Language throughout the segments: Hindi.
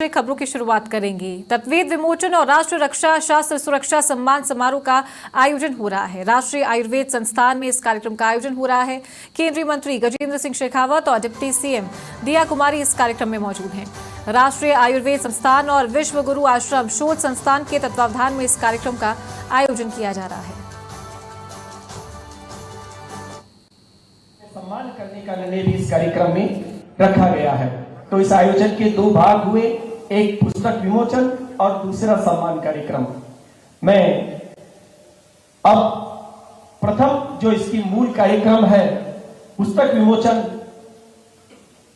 खबरों की शुरुआत करेंगी। तत्वेद विमोचन और राष्ट्र रक्षा शास्त्र सुरक्षा सम्मान समारोह का आयोजन हो रहा है। राष्ट्रीय आयुर्वेद संस्थान में इस कार्यक्रम का आयोजन हो रहा है। केंद्रीय मंत्री गजेंद्र सिंह शेखावत और डिप्टी सीएम दिया कुमारी इस कार्यक्रम में मौजूद हैं। राष्ट्रीय आयुर्वेद संस्थान और विश्व गुरु आश्रम शोध संस्थान के तत्वावधान में इस कार्यक्रम का आयोजन किया जा रहा है। सम्मान करने का निर्णय भी इस कार्यक्रम में रखा गया है। तो इस आयोजन के दो भाग हुए, एक पुस्तक विमोचन और दूसरा सम्मान कार्यक्रम। मैं अब प्रथम जो इसकी मूल कार्यक्रम है पुस्तक विमोचन,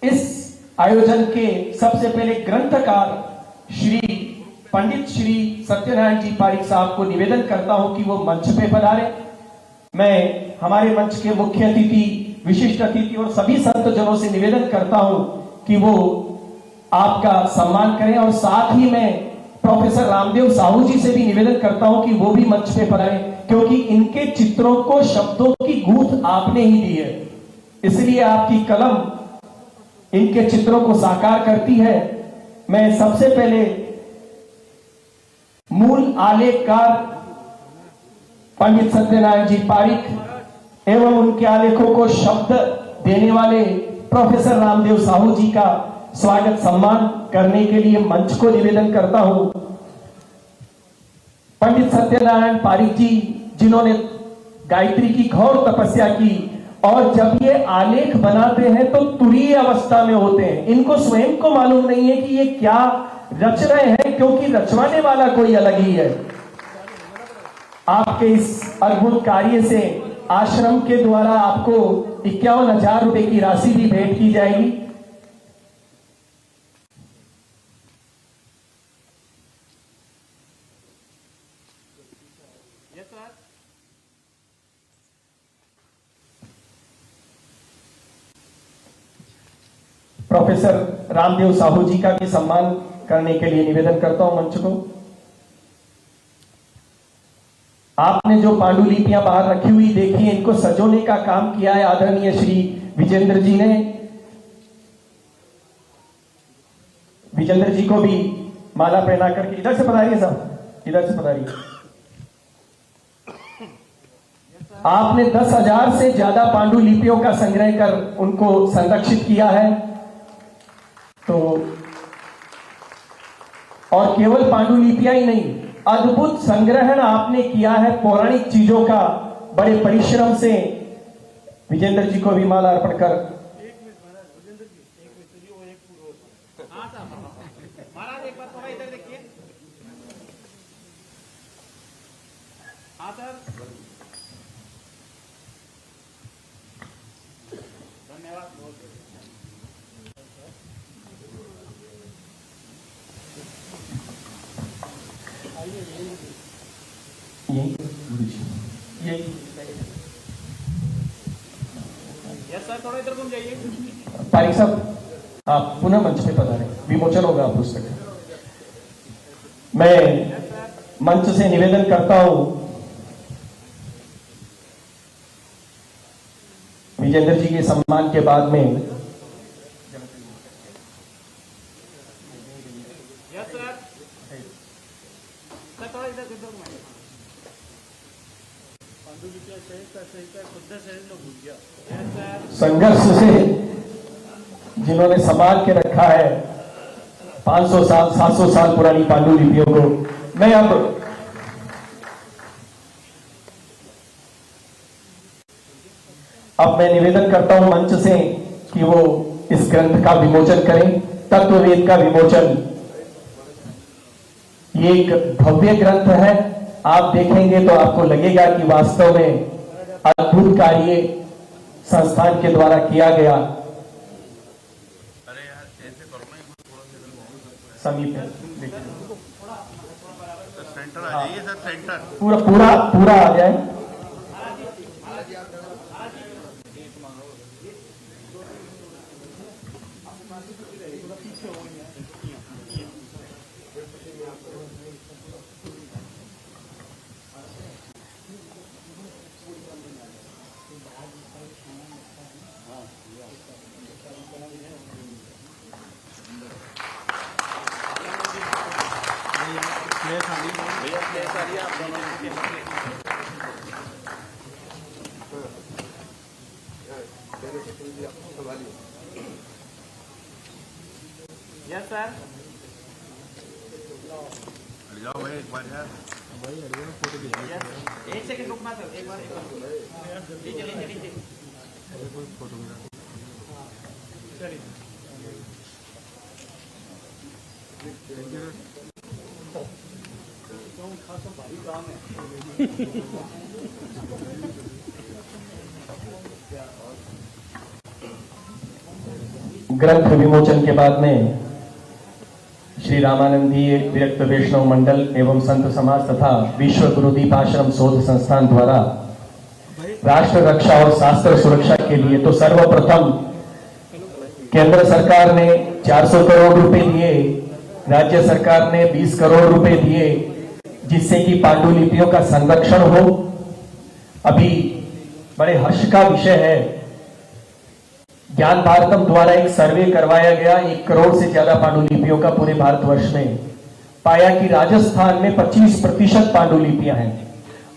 इस आयोजन के सबसे पहले ग्रंथकार पंडित श्री सत्यनारायण जी पारिक साहब को निवेदन करता हूं कि वो मंच पे पधारे। मैं हमारे मंच के मुख्य अतिथि, विशिष्ट अतिथि और सभी संतजनों से निवेदन करता हूं कि वो आपका सम्मान करें और साथ ही मैं प्रोफेसर रामदेव साहू जी से भी निवेदन करता हूं कि वो भी मंच पे पधारें, क्योंकि इनके चित्रों को शब्दों की गूंथ आपने ही दी है, इसलिए आपकी कलम इनके चित्रों को साकार करती है। मैं सबसे पहले मूल आलेखकार पंडित सत्यनारायण जी पारिक एवं उनके आलेखों को शब्द देने वाले प्रोफेसर रामदेव साहू जी का स्वागत सम्मान करने के लिए मंच को निवेदन करता हूं। पंडित सत्यनारायण पारिक जी, जिन्होंने गायत्री की घोर तपस्या की और जब ये आलेख बनाते हैं तो तुरीय अवस्था में होते हैं। इनको स्वयं को मालूम नहीं है कि ये क्या रच रहे हैं, क्योंकि रचवाने वाला कोई अलग ही है। आपके इस अद्भुत कार्य से आश्रम के द्वारा आपको 51,000 रुपए की राशि भी भेंट की जाएगी। प्रोफेसर रामदेव साहू जी का भी सम्मान करने के लिए निवेदन करता हूं मंच को। आपने जो पांडुलिपियां बाहर रखी हुई देखी, इनको सजोने का काम किया है आदरणीय श्री विजेंद्र जी ने। विजेंद्र जी को भी माला पहना करके इधर से पधारिए साहब, इधर से पधारिए। आपने 10,000 से ज्यादा पांडुलिपियों का संग्रह कर उनको संरक्षित किया है। तो और केवल पांडुलिपियां ही नहीं, अद्भुत संग्रहण आपने किया है पौराणिक चीजों का बड़े परिश्रम से। विजेंद्र जी को भी माला अर्पण कर। महाराज एक बार थोड़ा इधर देखिए। हाँ सर, धन्यवाद। यस सर, थोड़ा इधर घूम जाइए। पारिक साहब, आप पुनः मंच पे पधारें, विमोचन होगा पुस्तक। मैं मंच से निवेदन करता हूं विजेंद्र जी के सम्मान के बाद में यस सर, थोड़ा इधर घुमाइए। संघर्ष से जिन्होंने संभाल के रखा है 500 साल 700 साल पुरानी पांडुलिपियों को, मैं अब मैं निवेदन करता हूं मंच से कि वो इस ग्रंथ का विमोचन करें, तत्ववेद का विमोचन। ये एक भव्य ग्रंथ है, आप देखेंगे तो आपको लगेगा कि वास्तव में अद्भुत कार्य संस्थान के द्वारा किया गया। समीप सेंटर आ जाइए सर, सेंटर पूरा आ जाए। यस सर जाओ भाई एक बार यार। यस एक सेकंड रुकना सर एक बार नीचे नीचे नीचे ग्रंथ विमोचन के बाद में श्री रामानंदीय विरक्त वैष्णव मंडल एवं संत समाज तथा विश्व गुरुदीप आश्रम शोध संस्थान द्वारा राष्ट्र रक्षा और शास्त्र सुरक्षा के लिए तो सर्वप्रथम केंद्र सरकार ने 400 करोड़ रुपए दिए, राज्य सरकार ने 20 करोड़ रुपए दिए, जिससे कि पांडुलिपियों का संरक्षण हो। अभी बड़े हर्ष का विषय है, ज्ञान भारतम द्वारा एक सर्वे करवाया गया, 1 करोड़ से ज्यादा पांडुलिपियों का पूरे भारतवर्ष में पाया कि राजस्थान में 25% पांडुलिपियां हैं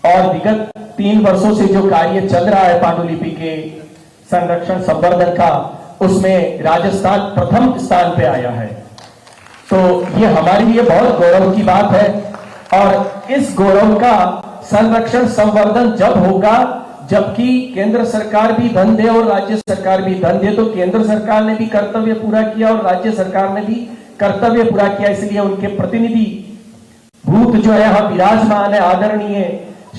और विगत 3 वर्षों से जो कार्य चल रहा है पांडुलिपि के संरक्षण संवर्धन का, उसमें राजस्थान प्रथम स्थान पे आया है। तो ये हमारे लिए बहुत गौरव की बात है और इस गौरव का संरक्षण संवर्धन जब होगा जबकि केंद्र सरकार भी धन दे और राज्य सरकार भी धन दे। तो केंद्र सरकार ने भी कर्तव्य पूरा किया और राज्य सरकार ने भी कर्तव्य पूरा किया, इसलिए उनके प्रतिनिधि भूत जो है यहाँ विराजमान है, आदरणीय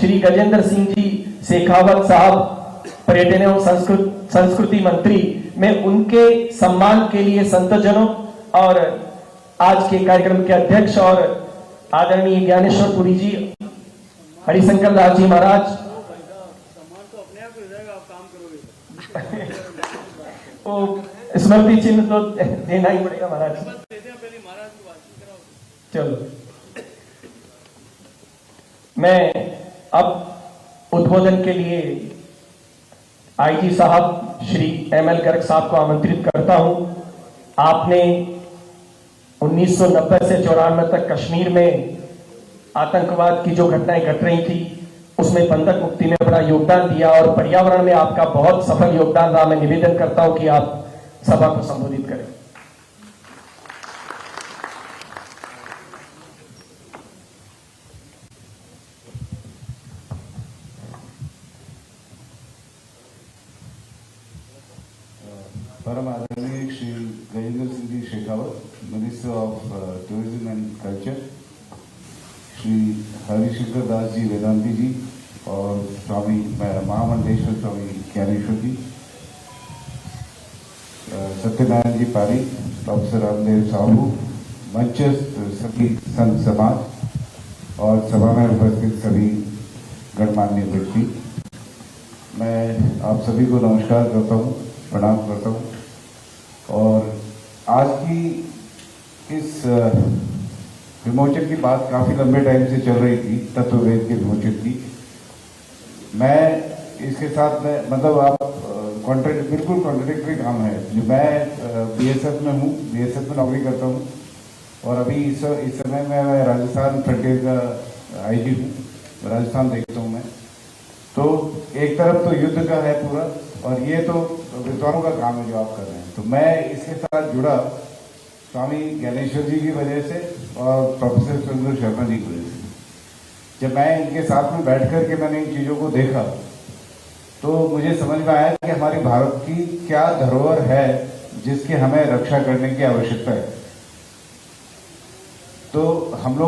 श्री गजेंद्र सिंह जी शेखावत साहब, पर्यटन एवं संस्कृति मंत्री, मैं उनके सम्मान के लिए संतजनों और आज के कार्यक्रम के अध्यक्ष और आदरणीय ज्ञानेश्वर पुरी जी, हरिशंकर दास जी महाराज, वो स्मृति चिन्ह तो देना ही पड़ेगा महाराज। चलो मैं अब उद्बोधन के लिए आईजी साहब श्री एमएल गर्ग साहब को आमंत्रित करता हूं। आपने 1990 से 94 तक कश्मीर में आतंकवाद की जो घटनाएं घट रही थी उसमें बंधक मुक्ति में बड़ा योगदान दिया और पर्यावरण में आपका बहुत सफल योगदान रहा। मैं निवेदन करता हूं कि आप सभा को संबोधित करें। परम आदरणीय Shri Gajendra Singh ji Shekhawat, minister of tourism and culture, Shri Harishankar Das ji Vedanti ji और स्वामी महामंडलेश्वर स्वामी ज्ञानेश्वर जी, सत्यनारायण जी पारी, प्रोफेसर रामदेव साहू, मंचस्थ सभी संत समाज और सभा में उपस्थित सभी गणमान्य व्यक्ति, मैं आप सभी को नमस्कार करता हूँ, प्रणाम करता हूँ। और आज की इस विमोचन की बात काफ़ी लंबे टाइम से चल रही थी, तत्ववेद के विमोचन की। मैं इसके साथ में मतलब आप बिल्कुल कॉन्ट्रडिक्टरी काम है। जो मैं बीएसएफ में हूँ, बीएसएफ में नौकरी करता हूँ और अभी इस समय मैं राजस्थान फ्रंटियर का आईजी हूँ, राजस्थान देखता हूँ मैं। तो एक तरफ तो युद्ध का है पूरा और ये तो विद्वानों का काम है जो आप कर रहे हैं। तो मैं इसके साथ जुड़ा स्वामी ज्ञानेश्वर जी की वजह से और प्रोफेसर सुरेंद्र शर्मा जी की वजह से। जब मैं इनके साथ में बैठ कर के मैंने इन चीज़ों को देखा तो मुझे समझ में आया कि हमारी भारत की क्या धरोहर है जिसकी हमें रक्षा करने की आवश्यकता है। तो हम लोग